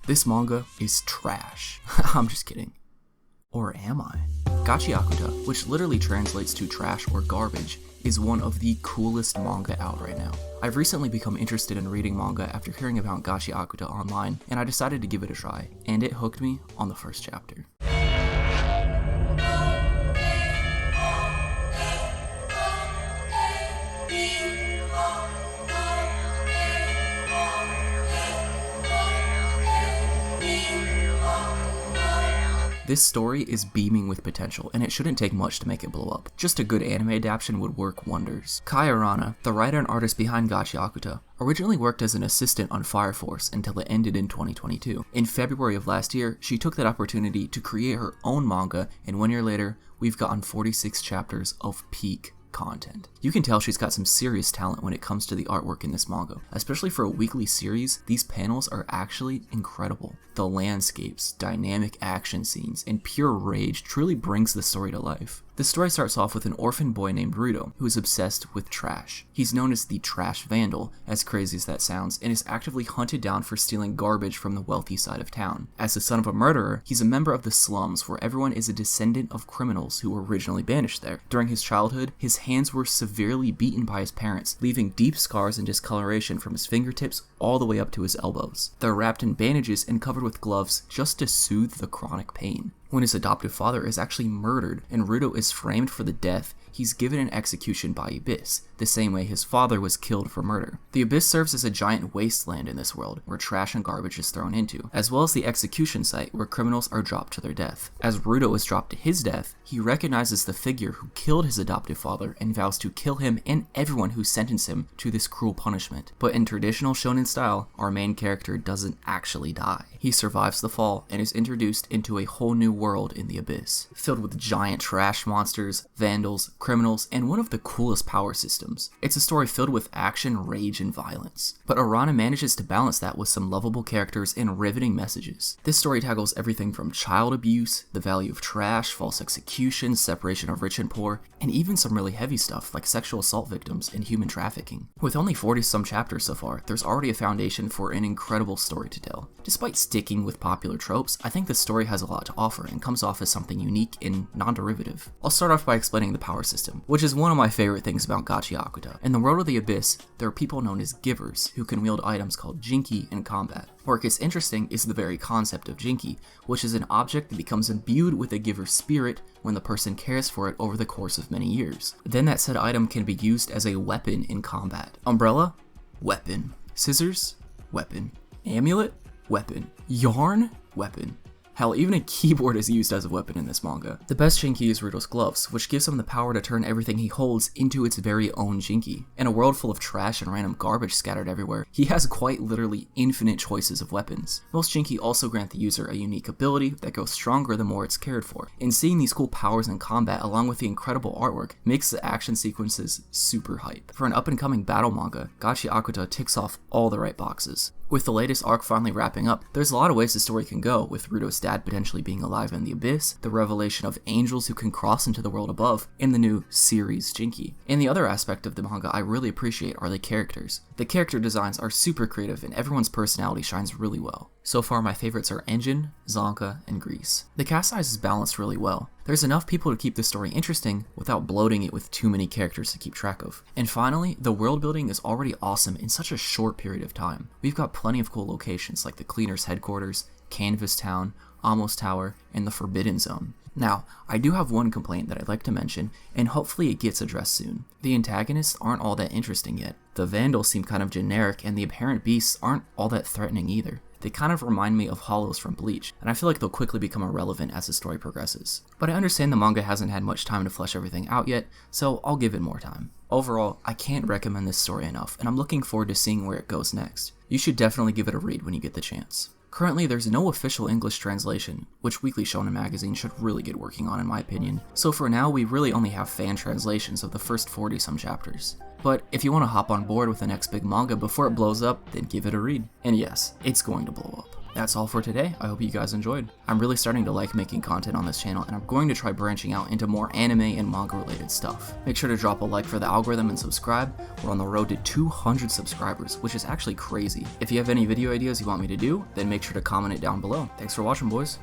This manga is trash. I'm just kidding. Or am I? Gachiakuta, which literally translates to trash or garbage, is one of the coolest manga out right now. I've recently become interested in reading manga after hearing about Gachiakuta online, and I decided to give it a try, and it hooked me on the first chapter. This story is beaming with potential, and it shouldn't take much to make it blow up. Just a good anime adaptation would work wonders. Kei Urana, the writer and artist behind Gachiakuta, originally worked as an assistant on Fire Force until it ended in 2022. In February of last year, she took that opportunity to create her own manga, and 1 year later, we've gotten 46 chapters of peak content. You can tell she's got some serious talent when it comes to the artwork in this manga. Especially for a weekly series, these panels are actually incredible. The landscapes, dynamic action scenes, and pure rage truly brings the story to life. The story starts off with an orphan boy named Rudo, who is obsessed with trash. He's known as the Trash Vandal, as crazy as that sounds, and is actively hunted down for stealing garbage from the wealthy side of town. As the son of a murderer, he's a member of the slums, where everyone is a descendant of criminals who were originally banished there. During his childhood, his hands were severely beaten by his parents, leaving deep scars and discoloration from his fingertips all the way up to his elbows. They're wrapped in bandages and covered with gloves just to soothe the chronic pain. When his adoptive father is actually murdered and Rudo is framed for the death, he's given an execution by Abyss, the same way his father was killed for murder. The Abyss serves as a giant wasteland in this world, where trash and garbage is thrown into, as well as the execution site where criminals are dropped to their death. As Rudo is dropped to his death, he recognizes the figure who killed his adoptive father and vows to kill him and everyone who sentenced him to this cruel punishment. But in traditional shonen style, our main character doesn't actually die. He survives the fall and is introduced into a whole new world in the Abyss, filled with giant trash monsters, vandals, criminals, and one of the coolest power systems. It's a story filled with action, rage, and violence. But Urana manages to balance that with some lovable characters and riveting messages. This story tackles everything from child abuse, the value of trash, false execution, separation of rich and poor, and even some really heavy stuff like sexual assault victims and human trafficking. With only 40-some chapters so far, there's already a foundation for an incredible story to tell. Despite sticking with popular tropes, I think the story has a lot to offer and comes off as something unique and non-derivative. I'll start off by explaining the power system, which is one of my favorite things about Gachiakuta. In the world of the Abyss, there are people known as givers who can wield items called jinki in combat. Where it gets interesting is the very concept of jinki, which is an object that becomes imbued with a giver's spirit when the person cares for it over the course of many years. Then that said item can be used as a weapon in combat. Umbrella? Weapon. Scissors? Weapon. Amulet? Weapon. Yarn? Weapon. Hell, even a keyboard is used as a weapon in this manga. The best jinki is Rudo's gloves, which gives him the power to turn everything he holds into its very own jinki. In a world full of trash and random garbage scattered everywhere, he has quite literally infinite choices of weapons. Most jinki also grant the user a unique ability that grows stronger the more it's cared for. And seeing these cool powers in combat along with the incredible artwork makes the action sequences super hype. For an up-and-coming battle manga, Gachiakuta ticks off all the right boxes. With the latest arc finally wrapping up, there's a lot of ways the story can go, with Rudo's dad potentially being alive in the Abyss, the revelation of angels who can cross into the world above, and the new series Jinki. And the other aspect of the manga I really appreciate are the characters. The character designs are super creative and everyone's personality shines really well. So far my favorites are Engine, Zonka, and Grease. The cast size is balanced really well. There's enough people to keep the story interesting without bloating it with too many characters to keep track of. And finally, the world building is already awesome in such a short period of time. We've got plenty of cool locations like the Cleaner's headquarters, Canvas Town, Amos Tower, and the Forbidden Zone. Now, I do have one complaint that I'd like to mention, and hopefully it gets addressed soon. The antagonists aren't all that interesting yet. The Vandals seem kind of generic, and the apparent beasts aren't all that threatening either. They kind of remind me of Hollows from Bleach, and I feel like they'll quickly become irrelevant as the story progresses. But I understand the manga hasn't had much time to flesh everything out yet, so I'll give it more time. Overall, I can't recommend this story enough, and I'm looking forward to seeing where it goes next. You should definitely give it a read when you get the chance. Currently, there's no official English translation, which Weekly Shonen Magazine should really get working on in my opinion, so for now we really only have fan translations of the first 40-some chapters. But if you want to hop on board with the next big manga before it blows up, then give it a read. And yes, it's going to blow up. That's all for today. I hope you guys enjoyed. I'm really starting to like making content on this channel, and I'm going to try branching out into more anime and manga related stuff. Make sure to drop a like for the algorithm and subscribe. We're on the road to 200 subscribers, which is actually crazy. If you have any video ideas you want me to do, then make sure to comment it down below. Thanks for watching, boys.